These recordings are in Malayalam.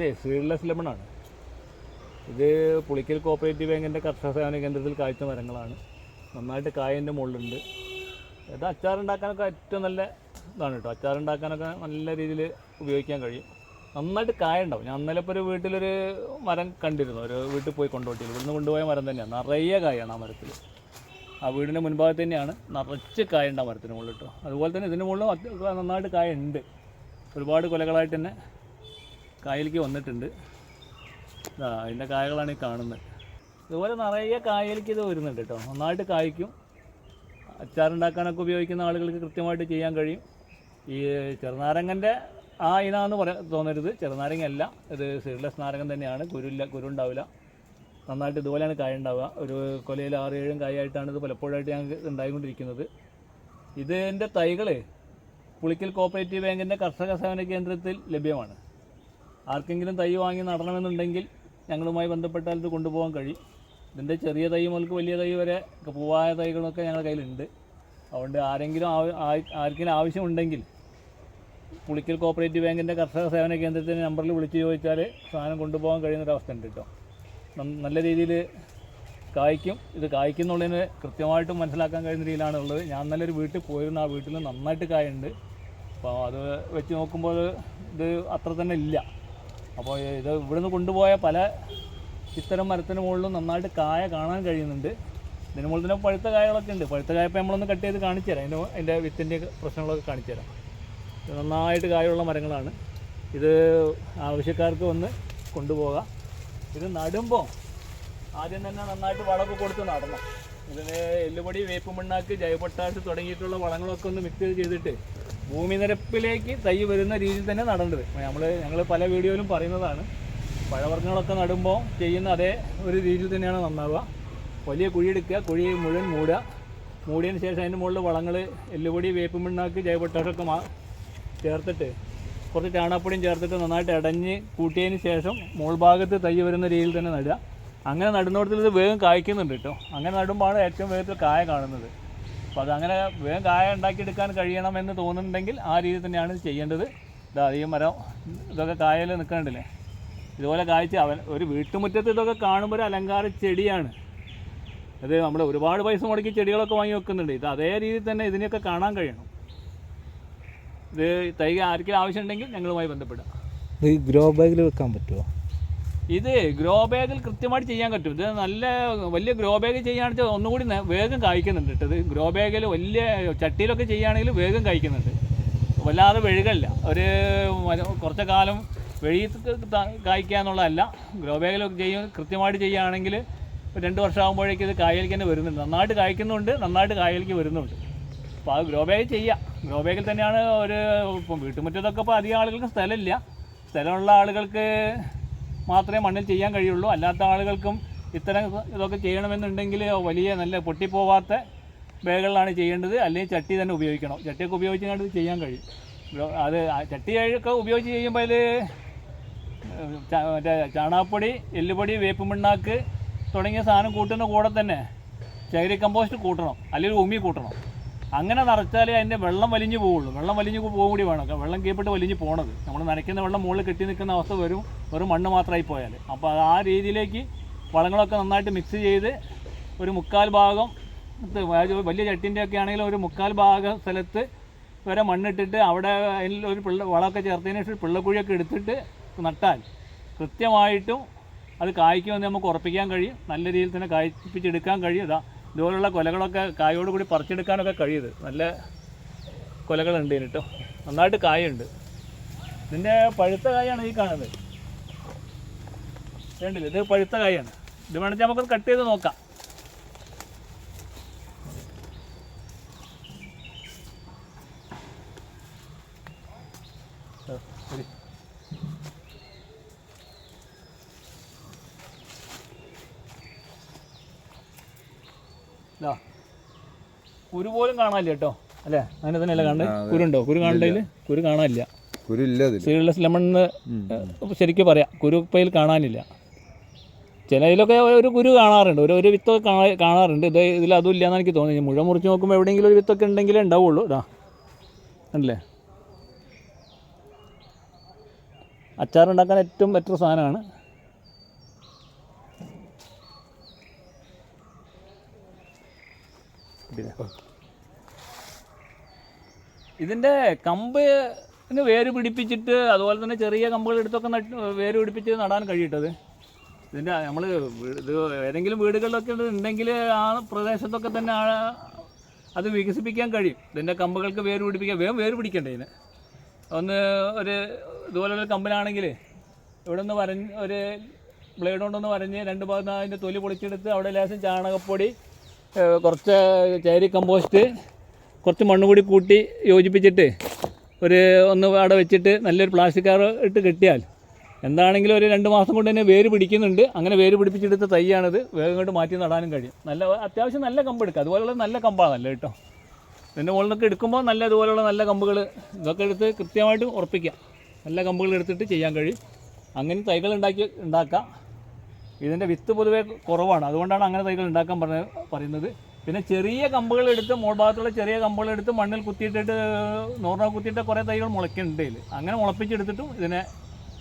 ഇതേ സീഡ്ലെസ് ലെമണാണ്. ഇത് പുളിക്കൽ കോപ്പറേറ്റീവ് ബാങ്കിൻ്റെ കർഷക സേവന കേന്ദ്രത്തിൽ കായ്ച്ച മരങ്ങളാണ്. നന്നായിട്ട് കായൻ്റെ മുകളിലുണ്ട്. ഇത് അച്ചാറുണ്ടാക്കാനൊക്കെ ഏറ്റവും നല്ല ഇതാണ് കേട്ടോ. അച്ചാറുണ്ടാക്കാനൊക്കെ നല്ല രീതിയിൽ ഉപയോഗിക്കാൻ കഴിയും. നന്നായിട്ട് കായ ഉണ്ടാവും. ഞാൻ ഇന്നലെ ഇപ്പോൾ ഒരു വീട്ടിലൊരു മരം കണ്ടിരുന്നു. ഒരു വീട്ടിൽ പോയി കൊണ്ടുപോയിട്ടില്ല. ഇവിടുന്ന് കൊണ്ടുപോയ മരം തന്നെയാണ്. നിറയെ കായാണ് ആ മരത്തിൽ. ആ വീടിൻ്റെ മുൻഭാഗത്ത് തന്നെയാണ് നിറച്ച് കായ ഉണ്ട് ആ മരത്തിന് മുകളിൽ കേട്ടോ. അതുപോലെ തന്നെ ഇതിന് മുകളിൽ നന്നായിട്ട് കായ ഉണ്ട്. ഒരുപാട് കൊലകളായിട്ട് തന്നെ കായലേക്ക് വന്നിട്ടുണ്ട്. അതിൻ്റെ കായകളാണ് ഈ കാണുന്നത്. ഇതുപോലെ നിറയെ കായലേക്ക് ഇത് വരുന്നുണ്ട് കേട്ടോ. നന്നായിട്ട് കായ്ക്കും. അച്ചാറുണ്ടാക്കാനൊക്കെ ഉപയോഗിക്കുന്ന ആളുകൾക്ക് കൃത്യമായിട്ട് ചെയ്യാൻ കഴിയും. ഈ ചെറുനാരങ്ങൻ്റെ ആ ഇനാന്ന് തോന്നരുത്. ചെറുനാരങ്ങയല്ല, ഇത് സീഡ്ലെസ് നാരങ്ങൻ തന്നെയാണ്. കുരുണ്ടാവില്ല. നന്നായിട്ട് ഇതുപോലെയാണ് കായ ഉണ്ടാവുക. ഒരു കൊലയിൽ 6-7 കായായിട്ടാണ് ഇത് പലപ്പോഴായിട്ട് ഞങ്ങൾക്ക് ഉണ്ടായിക്കൊണ്ടിരിക്കുന്നത്. ഇതിൻ്റെ തൈകൾ പുളിക്കൽ കോപ്പറേറ്റീവ് ബാങ്കിൻ്റെ കർഷക സേവന കേന്ദ്രത്തിൽ ലഭ്യമാണ്. ആർക്കെങ്കിലും തൈ വാങ്ങി നടണമെന്നുണ്ടെങ്കിൽ ഞങ്ങളുമായി ബന്ധപ്പെട്ടാൽ ഇത് കൊണ്ടുപോകാൻ കഴിയും. ഇതിൻ്റെ ചെറിയ തൈ മുതൽക്ക് വലിയ തൈ വരെ പൂവായ തൈകളൊക്കെ ഞങ്ങളുടെ കയ്യിലുണ്ട്. അതുകൊണ്ട് ആർക്കെങ്കിലും ആവശ്യമുണ്ടെങ്കിൽ പുളിക്കൽ കോപ്പറേറ്റീവ് ബാങ്കിൻ്റെ കർഷക സേവന കേന്ദ്രത്തിൻ്റെ നമ്പറിൽ വിളിച്ച് ചോദിച്ചാൽ സാധനം കൊണ്ടുപോകാൻ കഴിയുന്നൊരവസ്ഥ ഉണ്ട് കേട്ടോ. നല്ല രീതിയിൽ കായ്ക്കും. ഇത് കായ്ക്കുന്നുള്ളതിന് കൃത്യമായിട്ടും മനസ്സിലാക്കാൻ കഴിയുന്ന രീതിയിലാണ് ഉള്ളത്. ഞാൻ നല്ലൊരു വീട്ടിൽ പോയിരുന്നു. ആ വീട്ടിൽ നന്നായിട്ട് കായുണ്ട്. അപ്പോൾ അത് വെച്ച് നോക്കുമ്പോൾ ഇത് അത്ര തന്നെ ഇല്ല. അപ്പോൾ ഇത് ഇവിടുന്ന് കൊണ്ടുപോയ പല ഇത്തരം മരത്തിന് മുകളിലും നന്നായിട്ട് കായ കാണാൻ കഴിയുന്നുണ്ട്. ഇതിന് മുകളിൽ തന്നെ പഴുത്ത കായകളൊക്കെ ഉണ്ട്. പഴുത്ത കായപ്പോൾ നമ്മളൊന്ന് കട്ട് ചെയ്ത് കാണിച്ചു തരാം. അതിൻ്റെ വിത്തിൻ്റെ പ്രശ്നങ്ങളൊക്കെ കാണിച്ചു തരാം. ഇത് നന്നായിട്ട് കായുള്ള മരങ്ങളാണ്. ഇത് ആവശ്യക്കാർക്ക് വന്ന് കൊണ്ടുപോകാം. ഇത് നടുമ്പോൾ ആദ്യം തന്നെ നന്നായിട്ട് വളമൊക്കെ കൊടുത്ത് നടണം. ഇതിന് എല്ലുപൊടി, വേപ്പ് മണ്ണാക്ക്, ജൈവപൊട്ടാഷ് തുടങ്ങിയിട്ടുള്ള വളങ്ങളൊക്കെ ഒന്ന് മിക്സ് ചെയ്തിട്ട് ഭൂമി നിരപ്പിലേക്ക് തൈ വരുന്ന രീതിയിൽ തന്നെ നടേണ്ടത്. ഞങ്ങൾ പല വീഡിയോയിലും പറയുന്നതാണ്. പഴവർഗ്ഗങ്ങളൊക്കെ നടുമ്പോൾ ചെയ്യുന്ന അതേ ഒരു രീതിയിൽ തന്നെയാണ് നന്നാവുക. വലിയ കുഴി എടുക്കുക, കുഴി മുഴുവൻ മൂടിയതിന് ശേഷം അതിൻ്റെ മുകളിൽ വളങ്ങൾ എല്ലുപൊടി, വേപ്പ് മണ്ണാക്ക്, ജൈവപൊട്ടാഷൊക്കെ ചേർത്തിട്ട് കുറച്ച് ചാണകപ്പൊടിയും ചേർത്തിട്ട് നന്നായിട്ട് ഇടഞ്ഞ് കൂട്ടിയതിന് ശേഷം മുകൾ ഭാഗത്ത് തൈ വരുന്ന രീതിയിൽ തന്നെ നടുക. അങ്ങനെ നടുന്നിടത്തിൽ ഇത് വേഗം കായ്ക്കുന്നുണ്ട് കേട്ടോ. അങ്ങനെ നടുമ്പോഴാണ് ഏറ്റവും വേഗത്തിൽ കായ കാണുന്നത്. അപ്പോൾ അതങ്ങനെ വേഗം കായ ഉണ്ടാക്കിയെടുക്കാൻ കഴിയണമെന്ന് തോന്നുന്നുണ്ടെങ്കിൽ ആ രീതിയിൽ തന്നെയാണ് ചെയ്യേണ്ടത്. ഈ മരം ഇതൊക്കെ കായയിൽ നിൽക്കണ്ടില്ലേ, ഇതുപോലെ കായ്ച്ച് ഒരു വീട്ടുമുറ്റത്ത് ഇതൊക്കെ കാണുമ്പോൾ ഒരു അലങ്കാര ചെടിയാണ്. അത് നമ്മൾ ഒരുപാട് പൈസ മുടക്കി ചെടികളൊക്കെ വാങ്ങി വെക്കുന്നുണ്ട്. ഇത് അതേ രീതിയിൽ തന്നെ ഇതിനെയൊക്കെ കാണാൻ കഴിയണം. ഇത് തൈ ആർക്കെങ്കിലും ആവശ്യമുണ്ടെങ്കിൽ ഞങ്ങളുമായി ബന്ധപ്പെടുക. ഈ ഗ്രോ ബാഗിൽ വെക്കാൻ പറ്റുമോ? ഇത് ഗ്രോ ബാഗിൽ കൃത്യമായിട്ട് ചെയ്യാൻ പറ്റും. ഇത് നല്ല വലിയ ഗ്രോ ബാഗ് ചെയ്യുകയാണെന്ന് വെച്ചാൽ ഒന്നുകൂടി വേഗം കായ്ക്കുന്നുണ്ട് കേട്ടോ. ഇത് ഗ്രോ ബാഗിൽ വലിയ ചട്ടിയിലൊക്കെ ചെയ്യുകയാണെങ്കിൽ വേഗം കായ്ക്കുന്നുണ്ട്. വല്ലാതെ വെഴുകല്ല. കുറച്ച് കാലം വെഴി കായ്ക്കുക എന്നുള്ളതല്ല. ഗ്രോ ബാഗിലൊക്കെ കൃത്യമായിട്ട് ചെയ്യുകയാണെങ്കിൽ 2 വർഷമാകുമ്പോഴേക്കും ഇത് കായലിലേക്ക് തന്നെ വരുന്നുണ്ട്. നന്നായിട്ട് കായ്ക്കുന്നുണ്ട്, നന്നായിട്ട് കായലിലേക്ക് വരുന്നുണ്ട്. അപ്പോൾ അത് ഗ്രോ ബാഗ് ചെയ്യാം. ഗ്രോ ബാഗിൽ തന്നെയാണ് ഇപ്പം വീട്ടുമുറ്റത്തൊക്കെ ഇപ്പോൾ അധികം ആളുകൾക്ക് സ്ഥലമില്ല. സ്ഥലമുള്ള ആളുകൾക്ക് മാത്രമേ മണ്ണിൽ ചെയ്യാൻ കഴിയുള്ളൂ. അല്ലാത്ത ആളുകൾക്കും ഇത്തരം ഇതൊക്കെ ചെയ്യണമെന്നുണ്ടെങ്കിൽ വലിയ നല്ല പൊട്ടിപ്പോവാത്ത ബാഗുകളിലാണ് ചെയ്യേണ്ടത്. അല്ലെങ്കിൽ ചട്ടി തന്നെ ഉപയോഗിക്കണം. ചട്ടിയൊക്കെ ഉപയോഗിച്ചുകൊണ്ട് ഇത് ചെയ്യാൻ കഴിയും. അത് ചട്ടിയൊക്കെ ഉപയോഗിച്ച് ചെയ്യുമ്പോൾ അതിൽ മറ്റേ ചാണകപ്പൊടി, എല്ലുപൊടി, വേപ്പ് മണ്ണാക്ക് തുടങ്ങിയ സാധനം കൂട്ടുന്ന കൂടെ തന്നെ ചകിരി കമ്പോസ്റ്റ് കൂട്ടണം, അല്ലെങ്കിൽ ഉമി കൂട്ടണം. അങ്ങനെ നിറച്ചാലേ അതിൻ്റെ വെള്ളം വലിഞ്ഞു പോവുള്ളൂ. വെള്ളം വലിഞ്ഞു പോകും കൂടി വേണം. വെള്ളം കീപ്പിട്ട് വലിഞ്ഞു പോകണത് നമ്മൾ നനയ്ക്കുന്ന വെള്ളം മുകളിൽ കെട്ടി നിൽക്കുന്ന അവസ്ഥ വെറും മണ്ണ് മാത്രമായി പോയാൽ. അപ്പോൾ ആ രീതിയിലേക്ക് വളങ്ങളൊക്കെ നന്നായിട്ട് മിക്സ് ചെയ്ത് ഒരു 3/4 ഭാഗം വലിയ ചട്ടിൻ്റെ ഒക്കെ ആണെങ്കിൽ ഒരു 3/4 ഭാഗം സ്ഥലത്ത് വരെ മണ്ണിട്ടിട്ട് അവിടെ അതിൽ ഒരു വളമൊക്കെ ചേർത്തതിന് ശേഷം പിള്ളക്കുഴിയൊക്കെ എടുത്തിട്ട് നട്ടാൽ കൃത്യമായിട്ടും അത് കായ്ക്കുമെന്ന് നമുക്ക് ഉറപ്പിക്കാൻ കഴിയും. നല്ല രീതിയിൽ തന്നെ കായ്പ്പിച്ചെടുക്കാൻ കഴിയും. ഇതുപോലുള്ള കൊലകളൊക്കെ കായോടുകൂടി പറിച്ചെടുക്കാനൊക്കെ കഴിയുത്. നല്ല കൊലകളുണ്ട് ഇതിന് കേട്ടോ. നന്നായിട്ട് കായുണ്ട്. ഇതിൻ്റെ പഴുത്ത കായാണ് ഈ കാണുന്നത്. വേണ്ടില്ല, ഇത് പഴുത്ത കായാണ്. ഇത് വേണമെങ്കിൽ നമുക്കത് കട്ട് ചെയ്ത് നോക്കാം. ശരി. കുരു പോലും കാണാനില്ല കേട്ടോ. അല്ലേ, അങ്ങനെ തന്നെയല്ല കാണുന്നത്. കുരുണ്ടോ? കുരു കാണണ്ടതിൽ കുരു കാണാനില്ല. സീഡ്ലെസ് ലെമൺ ശരിക്കും പറയാം, കുരുപ്പയിൽ കാണാനില്ല. ചിലതിലൊക്കെ ഒരു കുരു കാണാറുണ്ട്, ഒരു വിത്തൊക്കെ കാണാറുണ്ട്. ഇതിൽ അതും ഇല്ലയെന്ന് എനിക്ക് തോന്നുന്നു. മുഴുവൻ മുറിച്ച് നോക്കുമ്പോൾ എവിടെയെങ്കിലും ഒരു വിത്തൊക്കെ ഉണ്ടെങ്കിലേ ഉണ്ടാവുള്ളൂ. അല്ലേ, അച്ചാറുണ്ടാക്കാൻ ഏറ്റവും ബെറ്റർ സാധനമാണ്. ഇതിൻ്റെ കമ്പിന് വേര് പിടിപ്പിച്ചിട്ട് അതുപോലെ തന്നെ ചെറിയ കമ്പുകൾ എടുത്തൊക്കെ വേര് പിടിപ്പിച്ച് നടാൻ കഴിയിട്ടത്. ഇതിൻ്റെ നമ്മൾ ഇത് ഏതെങ്കിലും വീടുകളിലൊക്കെ ഉണ്ടെങ്കിൽ ആ പ്രദേശത്തൊക്കെ തന്നെ അത് വികസിപ്പിക്കാൻ കഴിയും. ഇതിൻ്റെ കമ്പുകൾക്ക് വേര് പിടിപ്പിക്കാൻ വേഗം വേര് പിടിക്കണ്ടേ ഇതിന്. ഒന്ന് ഒരു ഇതുപോലുള്ള കമ്പിനാണെങ്കിൽ ഇവിടെ നിന്ന് ഒരു ബ്ലേഡ് കൊണ്ടൊന്ന് വരഞ്ഞ് 2 ഭാഗത്ത് അതിൻ്റെ തൊലി പൊളിച്ചെടുത്ത് അവിടെ ലേശം ചാണകപ്പൊടി, കുറച്ച് ചേരി കമ്പോസ്റ്റ്, കുറച്ച് മണ്ണ് കൂടി കൂട്ടി യോജിപ്പിച്ചിട്ട് ഒന്ന് അവിടെ വെച്ചിട്ട് നല്ലൊരു പ്ലാസ്റ്റിക് കവർ ഇട്ട് കെട്ടിയാൽ എന്താണെങ്കിലും ഒരു 2 മാസം കൊണ്ട് തന്നെ വേര് പിടിക്കുന്നുണ്ട്. അങ്ങനെ വേര് പിടിപ്പിച്ചെടുത്ത തൈയാണിത്. വേഗം കൊണ്ട് മാറ്റി നടാനും കഴിയും. അത്യാവശ്യം നല്ല കമ്പ് എടുക്കുക. അതുപോലുള്ള നല്ല കമ്പാണ് നല്ല കേട്ടോ. ഇതിൻ്റെ മുകളിലൊക്കെ എടുക്കുമ്പോൾ നല്ല ഇതുപോലുള്ള നല്ല കമ്പുകൾ ഇതൊക്കെ എടുത്ത് കൃത്യമായിട്ട് ഉറപ്പിക്കുക. നല്ല കമ്പുകൾ എടുത്തിട്ട് ചെയ്യാൻ കഴിയും. അങ്ങനെ തൈകൾ ഉണ്ടാക്കാം. ഇതിൻ്റെ വിത്ത് പൊതുവെ കുറവാണ്, അതുകൊണ്ടാണ് അങ്ങനെ തൈകൾ ഉണ്ടാക്കാൻ പറയുന്നത്. പിന്നെ ചെറിയ കമ്പുകൾ എടുത്ത് മോൾ ഭാഗത്തുള്ള ചെറിയ കമ്പുകൾ എടുത്ത് മണ്ണിൽ കുത്തിയിട്ടിട്ട് കുത്തിയിട്ട് കുറേ തൈകൾ മുളയ്ക്കുന്നുണ്ട്. ഇതിൽ അങ്ങനെ മുളപ്പിച്ചെടുത്തിട്ടും ഇതിനെ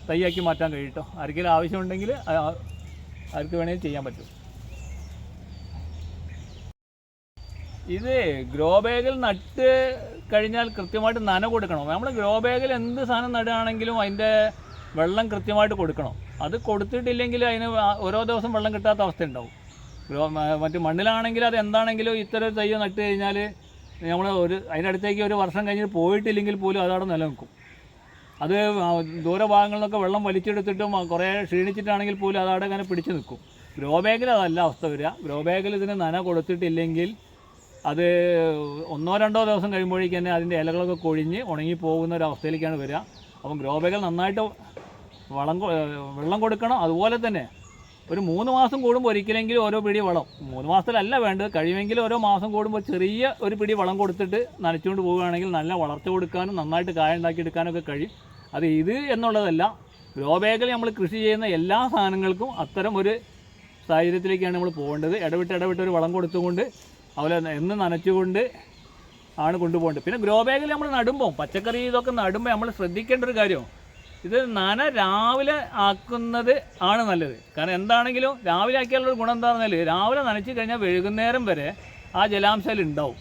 തൈയാക്കി മാറ്റാൻ കഴിയും കേട്ടോ. ആർക്കെങ്കിലും ആവശ്യമുണ്ടെങ്കിൽ ആർക്ക് വേണമെങ്കിൽ ചെയ്യാൻ പറ്റും. ഇത് ഗ്രോ ബാഗിൽ നട്ട് കഴിഞ്ഞാൽ കൃത്യമായിട്ട് നന കൊടുക്കണം. നമ്മൾ ഗ്രോ ബാഗിൽ എന്ത് സാധനം നടുകയാണെങ്കിലും അതിൻ്റെ വെള്ളം കൃത്യമായിട്ട് കൊടുക്കണം. അത് കൊടുത്തിട്ടില്ലെങ്കിൽ അതിന് ഓരോ ദിവസം വെള്ളം കിട്ടാത്ത അവസ്ഥ ഉണ്ടാവും. മറ്റ് മണ്ണിലാണെങ്കിൽ അത് എന്താണെങ്കിലും ഇത്തരം തൈ നട്ട് കഴിഞ്ഞാൽ നമ്മൾ അതിനടുത്തേക്ക് ഒരു വർഷം കഴിഞ്ഞിട്ട് പോയിട്ടില്ലെങ്കിൽ പോലും അതവിടെ നിലനിൽക്കും. അത് ദൂരഭാഗങ്ങളിലൊക്കെ വെള്ളം വലിച്ചെടുത്തിട്ടും കുറേ ക്ഷീണിച്ചിട്ടാണെങ്കിൽ പോലും അതവിടെ അങ്ങനെ പിടിച്ചു നിൽക്കും. ഗ്രോ ബാഗിൽ അതല്ല അവസ്ഥ വരിക. ഗ്രോ ബാഗിൽ ഇതിന് നന കൊടുത്തിട്ടില്ലെങ്കിൽ അത് 1-2 ദിവസം കഴിയുമ്പോഴേക്ക് തന്നെ അതിൻ്റെ ഇലകളൊക്കെ കൊഴിഞ്ഞ് ഉണങ്ങി പോകുന്ന ഒരു അവസ്ഥയിലേക്കാണ് വരിക. അപ്പം ഗ്രോ ബാഗിൽ നന്നായിട്ട് വെള്ളം കൊടുക്കണം. അതുപോലെ തന്നെ ഒരു 3 മാസം കൂടുമ്പോൾ ഒരിക്കലെങ്കിലും ഓരോ പിടി വളം, 3 മാസത്തിലല്ല വേണ്ടത്, കഴിയുമെങ്കിൽ ഓരോ മാസം കൂടുമ്പോൾ ചെറിയ ഒരു പിടി വളം കൊടുത്തിട്ട് നനച്ചുകൊണ്ട് പോവുകയാണെങ്കിൽ നല്ല വളർച്ച കൊടുക്കാനും നന്നായിട്ട് കായ ഉണ്ടാക്കിയെടുക്കാനൊക്കെ കഴിയും. അത് ഇത് എന്നുള്ളതല്ല, ഗ്രോ ബാഗിൽ നമ്മൾ കൃഷി ചെയ്യുന്ന എല്ലാ സാധനങ്ങൾക്കും അത്തരം ഒരു സാഹചര്യത്തിലേക്കാണ് നമ്മൾ പോകേണ്ടത്. ഇടവിട്ട് ഒരു വളം കൊടുത്തുകൊണ്ട് അതുപോലെ എന്ന് നനച്ചുകൊണ്ട് ആണ് കൊണ്ടുപോകേണ്ടത്. പിന്നെ ഗ്രോ ബാഗിൽ നമ്മൾ നടുമ്പോൾ പച്ചക്കറി ഇതൊക്കെ നടുമ്പോൾ നമ്മൾ ശ്രദ്ധിക്കേണ്ട ഒരു കാര്യം, ഇത് നന രാവിലെ ആക്കുന്നത് ആണ് നല്ലത്. കാരണം എന്താണെങ്കിലും രാവിലെ ആക്കിയാലുള്ള ഗുണം എന്താണെന്ന് പറഞ്ഞാൽ രാവിലെ നനച്ച് കഴിഞ്ഞാൽ വൈകുന്നേരം വരെ ആ ജലാംശം ഉണ്ടാവും.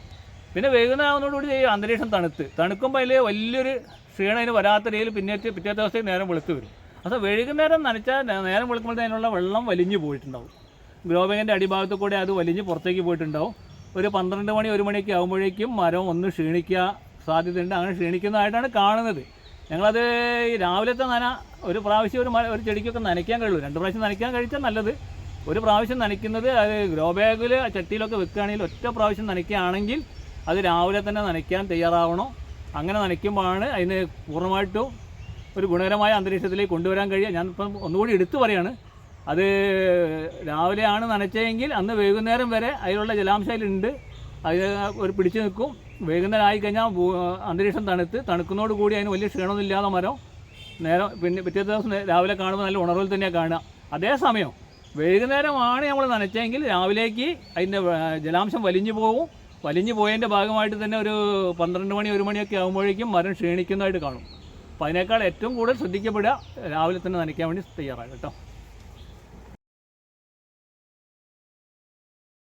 പിന്നെ വൈകുന്നേരം ആവുന്നതോടുകൂടി അന്തരീക്ഷം തണുക്കുമ്പോൾ അതിൽ വലിയൊരു ക്ഷീണം അതിന് വരാത്ത രീതിയിൽ പിറ്റേ ദിവസത്തേക്ക് നേരം വെളുത്ത് വരും. അപ്പോൾ വൈകുന്നേരം നനച്ചാൽ നേരം വെളുക്കുമ്പോൾ അതിനുള്ള വെള്ളം വലിഞ്ഞു പോയിട്ടുണ്ടാവും. ഗ്രോ ബാഗിൻ്റെ അടിഭാഗത്ത് കൂടെ അത് വലിഞ്ഞ് പുറത്തേക്ക് പോയിട്ടുണ്ടാവും. ഒരു 12 മണി 1 മണിയൊക്കെ ആകുമ്പോഴേക്കും മരം ഒന്ന് ക്ഷീണിക്കുക സാധ്യതയുണ്ട്. അങ്ങനെ ക്ഷീണിക്കുന്നതായിട്ടാണ് കാണുന്നത്. ഞങ്ങളത് ഈ രാവിലത്തെ നന ഒരു പ്രാവശ്യം ഒരു ചെടിക്കൊക്കെ നനയ്ക്കാൻ കഴിയുള്ളൂ. 2 പ്രാവശ്യം നനയ്ക്കാൻ കഴിച്ചാൽ നല്ലത്. ഒരു പ്രാവശ്യം നനയ്ക്കുന്നത് അത് ഗ്രോ ബാഗിൽ ചട്ടിയിലൊക്കെ വെക്കുകയാണെങ്കിൽ ഒറ്റ പ്രാവശ്യം നനയ്ക്കുകയാണെങ്കിൽ അത് രാവിലെ തന്നെ നനയ്ക്കാൻ തയ്യാറാവണം. അങ്ങനെ നനയ്ക്കുമ്പോഴാണ് അതിന് പൂർണ്ണമായിട്ടും ഒരു ഗുണകരമായ അന്തരീക്ഷത്തിലേക്ക് കൊണ്ടുവരാൻ കഴിയുക. ഞാനിപ്പം ഒന്നുകൂടി എടുത്തു പറയാണ്, അത് രാവിലെയാണ് നനച്ചതെങ്കിൽ അന്ന് വൈകുന്നേരം വരെ അതിലുള്ള ജലാംശം അതിലുണ്ട്, അത് ഒരു പിടിച്ചു നിൽക്കും. വൈകുന്നേരം ആയിക്കഴിഞ്ഞാൽ അന്തരീക്ഷം തണുക്കുന്നതോട് കൂടി അതിന് വലിയ ക്ഷീണമൊന്നും ഇല്ലാതെ മരം പിന്നെ പിറ്റേ ദിവസം രാവിലെ കാണുമ്പോൾ നല്ല ഉണർവിൽ തന്നെയാണ് കാണുക. അതേസമയം വൈകുന്നേരമാണ് നമ്മൾ നനച്ചെങ്കിൽ രാവിലേക്ക് അതിൻ്റെ ജലാംശം വലിഞ്ഞു പോകും. വലിഞ്ഞു പോയതിൻ്റെ ഭാഗമായിട്ട് തന്നെ ഒരു 12 മണി 1 മണിയൊക്കെ ആകുമ്പോഴേക്കും മരം ക്ഷീണിക്കുന്നതായിട്ട് കാണും. അപ്പോൾ അതിനേക്കാൾ ഏറ്റവും കൂടുതൽ ശ്രദ്ധിക്കപ്പെടുക രാവിലെ തന്നെ നനയ്ക്കാൻ വേണ്ടി തയ്യാറാകും കേട്ടോ.